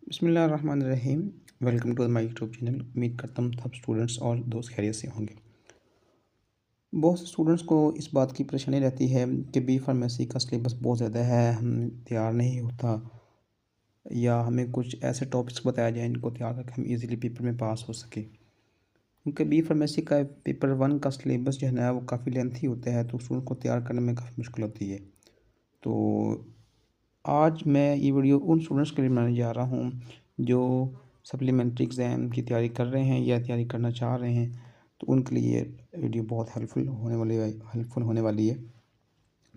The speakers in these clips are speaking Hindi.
बिस्मिल्लाहिर्रहमानिर्रहीम। Welcome to my YouTube channel. उम्मीद करता हूँ सब स्टूडेंट्स और दोस्त खैरियत से होंगे। बहुत से स्टूडेंट्स को इस बात की परेशानी रहती है कि बी फार्मेसी का सिलेबस बहुत ज़्यादा है, हम तैयार नहीं होता, या हमें कुछ ऐसे टॉपिक्स बताया जाए इनको तैयार करके हम इजीली पेपर में पास हो सके। क्योंकि बी फार्मेसी का पेपर 1 का सिलेबस जो है ना वो काफ़ी लेंथी होता है, तो स्टूडेंट को तैयार करने में काफ़ी मुश्किल होती है। तो आज मैं ये वीडियो उन स्टूडेंट्स के लिए बनाने जा रहा हूँ जो सप्लीमेंट्री एग्ज़ाम की तैयारी कर रहे हैं या तैयारी करना चाह रहे हैं, तो उनके लिए ये वीडियो बहुत हेल्पफुल होने वाली है।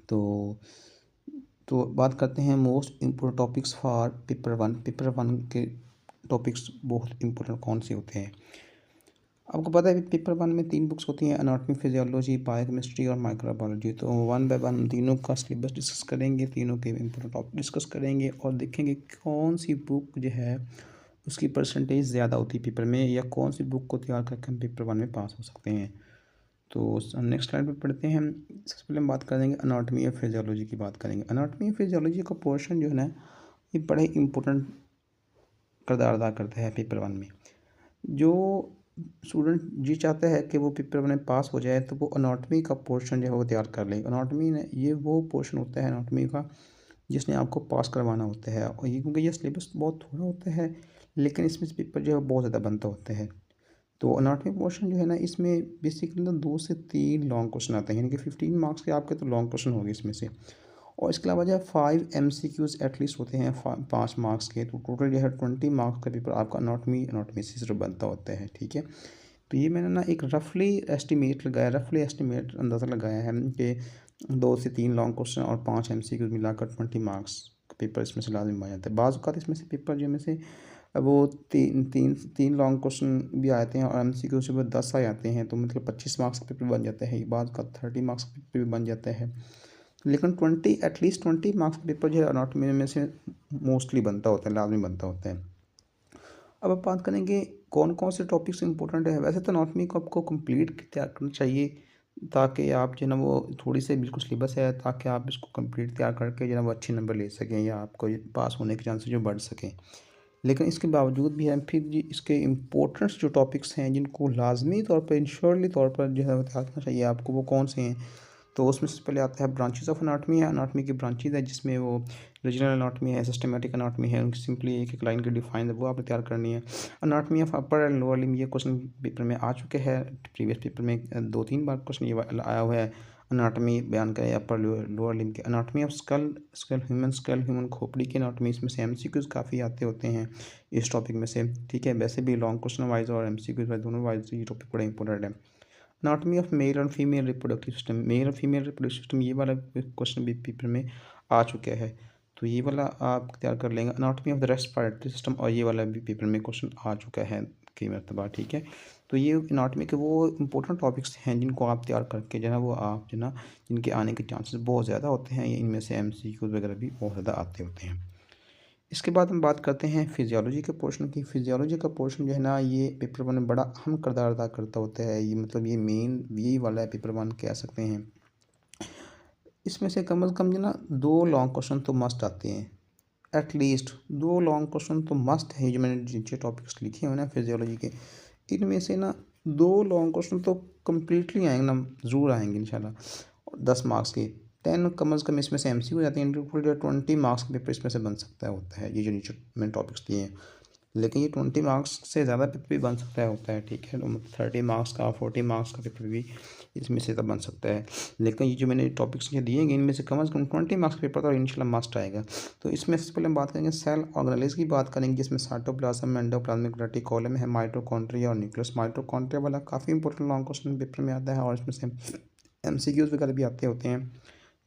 तो बात करते हैं most important topics for paper 1 के टॉपिक्स बहुत इम्पोर्टेंट कौन से होते हैं। आपको पता है पेपर 1 में 3 बुक्स होती हैं, एनाटॉमी, फिजियोलॉजी, बायोकेमिस्ट्री और माइक्रोबायोलॉजी। तो 1 बाय 1 तीनों का सिलेबस डिस्कस करेंगे, तीनों के इम्पोर्टेंट टॉपिक डिस्कस करेंगे और देखेंगे कौन सी बुक जो है उसकी परसेंटेज ज़्यादा होती है पेपर में, या कौन सी बुक को तैयार करके हम पेपर 1 में पास हो सकते हैं। तो नेक्स्ट स्लाइड पर पढ़ते हैं। सबसे पहले हम बात करेंगे एनाटॉमी और फिजियोलॉजी की बात करेंगे। एनाटॉमी और फिजियोलॉजी का पोर्शन जो है ना ये बड़े इंपॉर्टेंट किरदार अदा करता है पेपर 1 में। जो स्टूडेंट जी चाहता है कि वो पेपर में पास हो जाए, तो वो एनाटॉमी का पोर्शन जो है वो तैयार कर ले। एनाटॉमी ने ये वो पोर्शन होता है एनाटॉमी का जिसने आपको पास करवाना होता है, और ये क्योंकि ये सिलेबस बहुत थोड़ा होता है, लेकिन इसमें से पेपर जो है बहुत ज़्यादा बनता होता है। तो एनाटॉमी पोर्शन जो है ना इसमें बेसिकली ना 2 से 3 लॉन्ग क्वेश्चन आते हैं, यानी कि 15 मार्क्स के आपके तो लॉन्ग क्वेश्चन होंगे इसमें से। और इसके अलावा जो है 5 MCQs एटलीस्ट होते हैं 5 मार्क्स के। तो टोटल जो है 20 मार्क्स का पेपर आपका एनाटॉमी से सिर्फ बनता होता है, ठीक है। तो ये मैंने ना एक रफली एस्टिमेट अंदाज़ा लगाया है कि 2 से 3 लॉन्ग क्वेश्चन और 5 MCQs मिलाकर 20 मार्क्स का पेपर इसमें से लाजमी बन जाता है। बाज़ औक़ात इसमें से पेपर जो में से वो तीन लॉन्ग क्वेश्चन भी आते हैं और MCQ से वो 10 आ जाते हैं, तो मतलब 25 मार्क्स का पेपर बन जाता है। बाज़ का 30 मार्क्स का पेपर भी बन जाता है, लेकिन 20 मार्क्स का पेपर जो है एनाटॉमी में से मोस्टली बनता होता है, लाजमी बनता होता है। अब आप बात करेंगे कौन कौन से टॉपिक्स इंपॉर्टेंट है। वैसे तो एनाटॉमी को आपको कंप्लीट तैयार करना चाहिए, ताकि आप जो है ना वो थोड़ी सी बिल्कुल सिलेबस है, ताकि आप इसको कंप्लीट तैयार करके जो है ना वो अच्छे नंबर ले सकें या आपको पास होने के चांसेस जो बढ़ सकें। लेकिन इसके बावजूद भी हम फिर जी इसके इम्पोर्टेंट्स जो टॉपिक्स हैं जिनको लाजमी तौर पर इंश्योरली तौर पर जो है वो तैयार करना चाहिए आपको, वो कौन से हैं। तो उसमें से पहले आता है ब्रांचेस ऑफ एनाटॉमी है। एनाटॉमी की ब्रांचेस है जिसमें वो रीजनल एनाटॉमी है, सिस्टमेटिक एनाटॉमी है, उनकी सिंपली एक एक लाइन की डिफाइन है वो आपने तैयार करनी है। Anatomy of upper and lower limb, ये क्वेश्चन पेपर में आ चुके हैं, प्रीवियस पेपर में 2-3 बार क्वेश्चन ये आया हुआ है। एनाटॉमी बयान करें अपर लोअर लिम्ब की। एनाटॉमी ऑफ स्कल ह्यूमन खोपड़ी की एनाटॉमी, इसमें से MCQs काफ़ी आते होते हैं इस टॉपिक में से, ठीक है। वैसे भी लॉन्ग क्वेश्चन वाइज और MCQs वाइज दोनों वाइज ये टॉपिक बड़ा इंपॉर्टेंट है। एनाटॉमी ऑफ मेल और फीमेल रिप्रोडक्टिव सिस्टम, मेल और फीमेल रिप्रोडक्टिव सिस्टम, ये वाला क्वेश्चन भी पेपर में आ चुका है, तो ये वाला आप तैयार कर लेंगे। Anatomy of the respiratory system, और ये वाला भी पेपर में क्वेश्चन आ चुका है कई मरतबा, ठीक है। तो ये एनाटॉमी के वो इंपॉर्टेंट टॉपिक्स हैं जिनको आप तैयार करके जो है ना वो आप जो है ना जिनके आने के चांसेस बहुत ज़्यादा होते हैं, इनमें से MCQs वगैरह भी बहुत ज़्यादा आते होते हैं। इसके बाद हम बात करते हैं फिजियोलॉजी के पोर्शन की। फिजियोलॉजी का पोर्शन जो है ना ये पेपर 1 में बड़ा अहम किरदार अदा करता होता है। ये मतलब ये मेन यही वाला है पेपर 1 कह सकते हैं। इसमें से कम से कम जो ना 2 लॉन्ग क्वेश्चन तो मस्ट आते हैं, एटलीस्ट 2 लॉन्ग क्वेश्चन तो मस्ट है। जो मैंने जिन टॉपिक्स लिखे हैं ना फिजियोलॉजी के, इनमें से ना 2 लॉन्ग क्वेश्चन तो कम्प्लीटली आएंगे ना, ज़रूर आएंगे इंशाल्लाह। 10 मार्क्स के 10 कम अज़ कम इसमें से MCQ हो जाते हैं। 20 मार्क्स का पेपर इसमें से बन सकता होता है, ये जो नीचे मैंने टॉपिक्स दिए हैं। लेकिन ये 20 मार्क्स से ज़्यादा पेपर भी बन सकता है होता है, ठीक है। तो 30 मार्क्स का 40 मार्क्स का पेपर भी इसमें से तब बन सकता है। लेकिन ये जो मैंने टॉपिक्स ये दिए हैं इनमें से कम 20 मार्क्स का पेपर तो इंशाल्लाह मस्ट आएगा। तो इसमें सबसे पहले हम बात करेंगे सेल ऑर्गेनेल्स की बात करेंगे, जिसमें साइटोप्लाज्म, एंडोप्लाज्मिक रेटिकुलम है, माइटोकॉन्ड्रिया और न्यूक्लियस। माइटोकॉन्ड्रिया वाला काफ़ी इंपॉर्टेंट लॉन्ग क्वेश्चन पेपर में आता है, और इसमें से MCQs वगैरह भी आते होते हैं।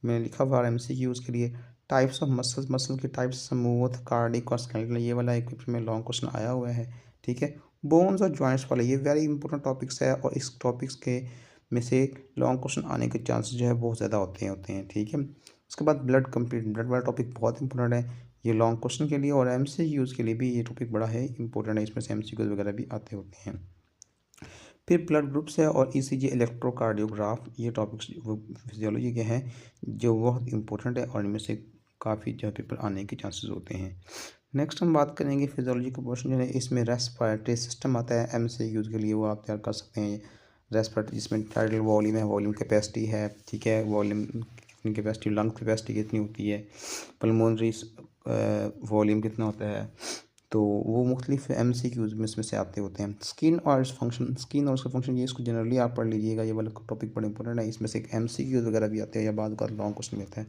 मैंने लिखा हुआ है MCQs के लिए। टाइप्स ऑफ मसल की टाइप्स स्मूथ, कार्डिक और स्केलेटल, ये वाला एक पेपर में लॉन्ग क्वेश्चन आया हुआ है, ठीक है। बोन्स और जॉइंट्स वाला ये वेरी इंपॉर्टेंट टॉपिक्स है, और इस टॉपिक्स के में से लॉन्ग क्वेश्चन आने के चांसेस जो है बहुत ज़्यादा होते हैं, ठीक है। उसके बाद ब्लड वाला टॉपिक बहुत इंपॉर्टेंट है, ये लॉन्ग क्वेश्चन के लिए और MCQs के लिए भी ये टॉपिक बड़ा है इंपॉर्टेंट है। इसमें से MCQs वगैरह भी आते होते हैं। फिर ब्लड ग्रुप्स है और ECG इलेक्ट्रोकार्डियोग्राफ, ये टॉपिक्स वो फिजियोलॉजी के हैं जो बहुत इंपॉर्टेंट है, और इनमें से काफ़ी जो है पेपर आने के चांसेस होते हैं। नेक्स्ट हम बात करेंगे फिजियोलॉजी का पोर्शन जो है, इसमें रेस्पिरेटरी सिस्टम आता है एमसीक्यूज़ के लिए, वो आप तैयार कर सकते हैं। रेस्पिरेटरी जिसमें टाइटल वॉल्यूम है, वॉल्यूम कैपेसिटी है, ठीक है, वॉल्यूम कितनी कैपेसिटी, लंग कैपेसिटी कितनी होती है, पल्मोनरी वॉल्यूम कितना होता है, तो वो मुख्तलिफ एमसीक्यूज़ में इसमें से आते होते हैं। स्किन और फंक्शन, स्किन और उसका फंक्शन, ये इसको जनरली आप पढ़ लीजिएगा, ये वाला टॉपिक बड़ा इंपॉर्टेंट है। इसमें से एक एमसीक्यूज़ वगैरह भी आते हैं या बाद का लॉन्ग क्वेश्चन भी आता है।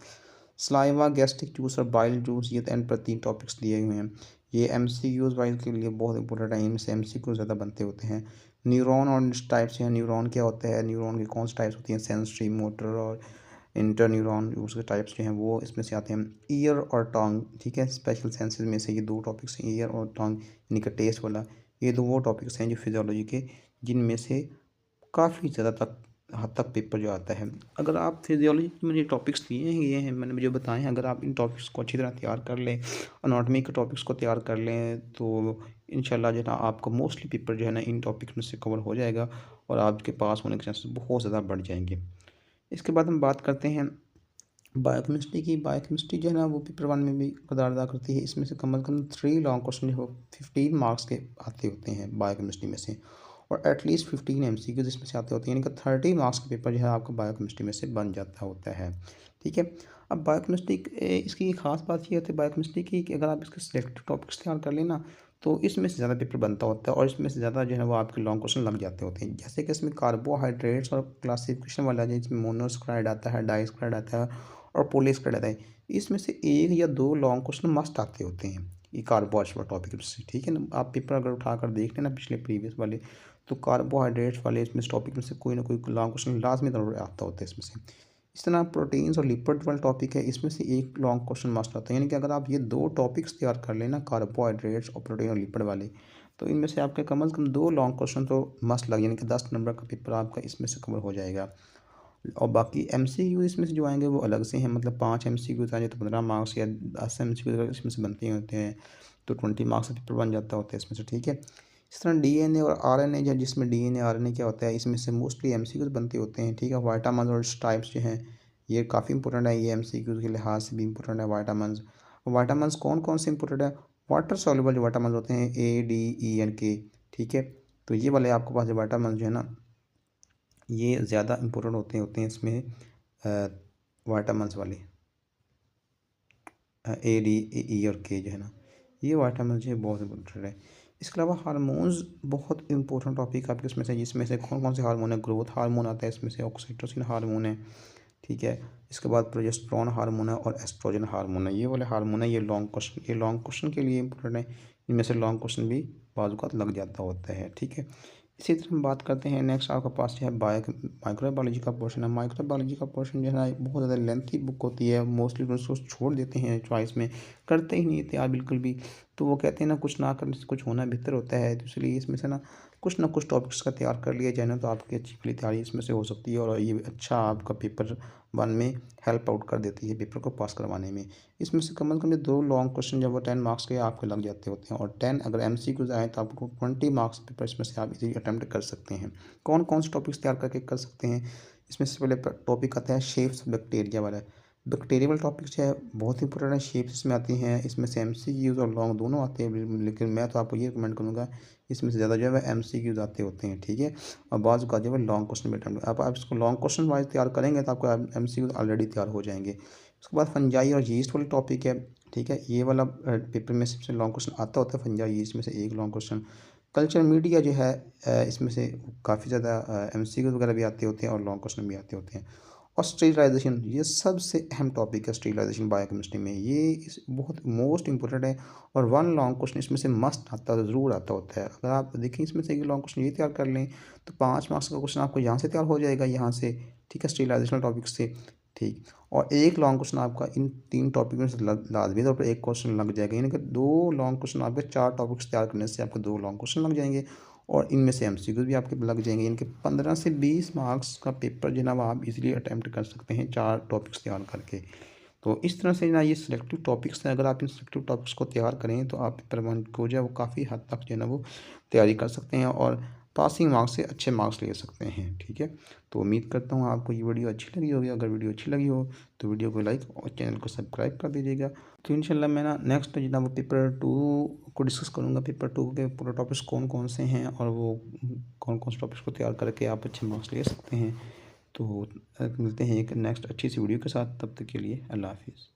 सलाइवा, गैस्ट्रिक जूस और बाइल जूस, ये एंड पर 3 टॉपिक्स दिए हुए हैं। ये एमसीक्यूज़ वाइज के लिए बहुत इंपॉर्टेंट है, इनमें से एमसीक्यू ज़्यादा बनते होते हैं। न्यूरॉन और टाइप्स हैं, न्यूरॉन क्या होता है, न्यूरॉन की कौन सी टाइप्स होती हैं, सेंसरी, मोटर और इंटर न्यूरॉन, उसके टाइप्स जो हैं वो इसमें से आते हैं। ईयर और टंग, ठीक है, स्पेशल सेंसेस में से ये 2 टॉपिक्स हैं, ईयर और टंग यानी कि टेस्ट वाला। ये 2 वो टॉपिक्स हैं जो फिजियोलॉजी के, जिनमें से काफ़ी ज़्यादा तक हद तक पेपर जो आता है। अगर आप फिजियोलॉजी में मुझे टॉपिक्स दिए हैं, ये हैं मैंने मुझे बताए हैं, अगर आप इन टॉपिक्स को अच्छी तरह तैयार कर लें, एनाटॉमी के टॉपिक्स को तैयार कर लें, तो इंशाल्लाह जो है ना आपका मोस्टली पेपर जो है ना इन टॉपिक्स में से कवर हो जाएगा और आपके पास होने के चांसेस बहुत ज़्यादा बढ़ जाएंगे। इसके बाद हम बात करते हैं बायोकेमिस्ट्री की। बायोकेमिस्ट्री जो है ना वो पेपर 1 में भी किरदार अदा करती है। इसमें से कम 3 लॉन्ग क्वेश्चन जो 15 मार्क्स के आते होते हैं बायोकेमिस्ट्री में से, और एटलीस्ट 15 एमसीक्यूज इसमें से आते होते हैं, यानी कि 30 मार्क्स का पेपर जो है आपका बायोकेमिस्ट्री में से बन जाता होता है, ठीक है। अब बायोकेमिस्ट्री इसकी एक खास बात ये होती है बायोकेमिस्ट्री की, कि अगर आप इसके सिलेक्टेड टॉपिक्स तैयार कर लेना तो इसमें से ज़्यादा पेपर बनता होता है और इसमें से ज़्यादा जो है वो आपके लॉन्ग क्वेश्चन लग जाते होते हैं। जैसे कि इसमें कार्बोहाइड्रेट्स और क्लासिफिकेशन वाला है, जिसमें मोनोस्क्राइड आता है, डाइस्क्राइड आता है और पॉलीस्क्राइड आता है। इसमें से 1 या 2 लॉन्ग क्वेश्चन मस्ट आते होते हैं ये कार्बोहाइड्रेट्स वाला टॉपिक से, ठीक है ना। आप पेपर अगर उठा कर देख लेना पिछले प्रीवियस वाले, तो कार्बोहाइड्रेट्स वाले इसमें टॉपिक में से कोई ना कोई लॉन्ग क्वेश्चन लाजमी तौर पर आता होता है इसमें से। इस तरह प्रोटीन्स और लिपिड वाला टॉपिक है, इसमें से 1 लॉन्ग क्वेश्चन मस्ट आता है, यानी कि अगर आप ये 2 टॉपिक्स तैयार कर लेना, कार्बोहाइड्रेट्स और प्रोटीन और लिपिड वाले, तो इनमें से आपके कम से कम 2 लॉन्ग क्वेश्चन तो मस्ट लग, यानी कि 10 नंबर का पेपर आपका इसमें से कवर हो जाएगा। और बाकी एमसीक्यू इसमें से जो आएंगे वो अलग से हैं, मतलब 5 एमसीक्यू आ जाए तो 15 मार्क्स, या 10 एमसीक्यू अगर इसमें से बनते होते हैं तो 20 मार्क्स का पेपर बन जाता होता है इसमें से, ठीक है। इस तरह डीएनए और आरएनए, जो जिसमें डीएनए आरएनए क्या होता है, इसमें से मोस्टली एमसीक्यूज बनते होते हैं, ठीक है। वाइटामिन और टाइप्स जो हैं ये काफ़ी इंपॉर्टेंट है, ये एमसीक्यूज के लिहाज से भी इंपॉर्टेंट है। वाइटामिन, वाइटामिन कौन कौन से इंपॉर्टेंट है, वाटर सॉल्युबल जो वाइटामिन होते हैं ADE and K, ठीक है। तो ये वाले आपके पास जो वाइटामिन जो है ना ये ज़्यादा इंपॉर्टेंट होते हैं इसमें, वाइटामिन वाले ADE और K जो है ना, ये वाइटामिन जो है बहुत इंपॉर्टेंट है। इसके अलावा हार्मोन्स बहुत इंपॉर्टेंट टॉपिक आपके इसमें से, जिसमें से कौन कौन से हार्मोन है, ग्रोथ हार्मोन आता है इसमें से, ऑक्सीटोसिन हार्मोन है, ठीक है। इसके बाद प्रोजेस्टेरोन हार्मोन है और एस्ट्रोजन हार्मोन है, ये वाले हार्मोन है। ये लॉन्ग क्वेश्चन के लिए इंपॉर्टेंट है, इनमें से लॉन्ग क्वेश्चन भी बाजू का लग जाता होता है, ठीक है। इसी तरह हम बात करते हैं नेक्स्ट आपके पास जो है माइक्रोबायोलॉजी का पोर्शन है। माइक्रोबायोलॉजी का पोर्शन जो है ना बहुत ज़्यादा लेंथी बुक होती है, मोस्टली उसको छोड़ देते हैं चॉइस में, करते ही नहीं थे आप बिल्कुल भी। तो वो कहते हैं ना कुछ ना करने से कुछ होना बेहतर होता है, तो इसलिए इसमें से ना कुछ टॉपिक्स का तैयार कर लिया जाए ना, तो आपकी अच्छी वाली तैयारी इसमें से हो सकती है और ये अच्छा आपका पेपर 1 में हेल्प आउट कर देती है पेपर को पास करवाने में। इसमें से कम 2 लॉन्ग क्वेश्चन जब वो 10 मार्क्स के आपके लग जाते होते हैं, और 10 अगर एमसीक्यूज आए तो आपको 20 मार्क्स पेपर इसमें से आप इजीली अटैम्प्ट कर सकते हैं। कौन कौन से टॉपिक्स तैयार करके कर सकते हैं, इसमें से पहले टॉपिक आता है शेप्स बैक्टीरिया वाला। बैक्टीरिया वाला टॉपिक जो है बहुत इंपॉर्टेंट है, शेप्स इसमें आती हैं, इसमें से एमसीक्यूज और लॉन्ग दोनों आते हैं, लेकिन मैं तो आपको ये रिकमेंड करूँगा इसमें से ज़्यादा जो है वह एमसीक्यूज आते होते हैं, ठीक है। और बाज़ का जो है लॉन्ग क्वेश्चन भी अटैम्प्ट, आप इसको लॉन्ग क्वेश्चन वाइज तैयार करेंगे तो आपको एमसीक्यूज ऑलरेडी तैयार हो जाएंगे। उसके बाद फंजाई और यीस्ट वाला टॉपिक है, ठीक है। ये वाला पेपर में सबसे लॉन्ग क्वेश्चन आता होता है फंजाई यीस्ट में से 1 लॉन्ग क्वेश्चन। कल्चर मीडिया जो है इसमें से काफ़ी ज़्यादा एमसीक्यूज वगैरह भी आते होते हैं और लॉन्ग क्वेश्चन भी आते होते हैं। और स्टेरिलाइजेशन, ये सबसे अहम टॉपिक है स्टेरिलाइजेशन बायोकेमिस्ट्री में, ये बहुत मोस्ट इंपॉर्टेंट है और 1 लॉन्ग क्वेश्चन इसमें से मस्ट आता है, ज़रूर आता होता है। अगर आप देखें इसमें से 1 लॉन्ग क्वेश्चन ये तैयार कर लें तो 5 मार्क्स का क्वेश्चन आपको यहाँ से तैयार हो जाएगा, यहाँ से, ठीक है, स्टेरिलाइजेशन टॉपिक से, ठीक। और 1 लॉन्ग क्वेश्चन आपका इन 3 टॉपिक में से लाजमी तौर पर 1 क्वेश्चन लग जाएगा, यानी कि 2 लॉन्ग क्वेश्चन आपके 4 टॉपिक्स तैयार करने से आपको 2 लॉन्ग क्वेश्चन लग जाएंगे और इनमें से एमसीक्यू भी आपके लग जाएंगे, यानी कि 15 से 20 मार्क्स का पेपर जो है ना वो आप इजीली अटैम्प्ट कर सकते हैं 4 टॉपिक्स तैयार करके। तो इस तरह से ना ये सिलेक्टिव टॉपिक्स हैं, अगर आप इन सिलेक्टिव टॉपिक्स को तैयार करें तो आप पेपर 1 को जो है वो काफ़ी हद तक जो है ना वो तैयारी कर सकते हैं और पासिंग मार्क्स से अच्छे मार्क्स ले सकते हैं, ठीक है। तो उम्मीद करता हूँ आपको ये वीडियो अच्छी लगी होगी। अगर वीडियो अच्छी लगी हो तो वीडियो को लाइक और चैनल को सब्सक्राइब कर दीजिएगा। तो इंशाल्लाह मैं ना नेक्स्ट जितना वो पेपर 2 को डिस्कस करूँगा। पेपर 2 के पूरे टॉपिक्स कौन कौन से हैं और वो कौन कौन से टॉपिक्स को तैयार करके आप अच्छे मार्क्स ले सकते हैं। तो मिलते हैं एक नेक्स्ट अच्छी सी वीडियो के साथ, तब तक के लिए अल्लाह हाफिज़।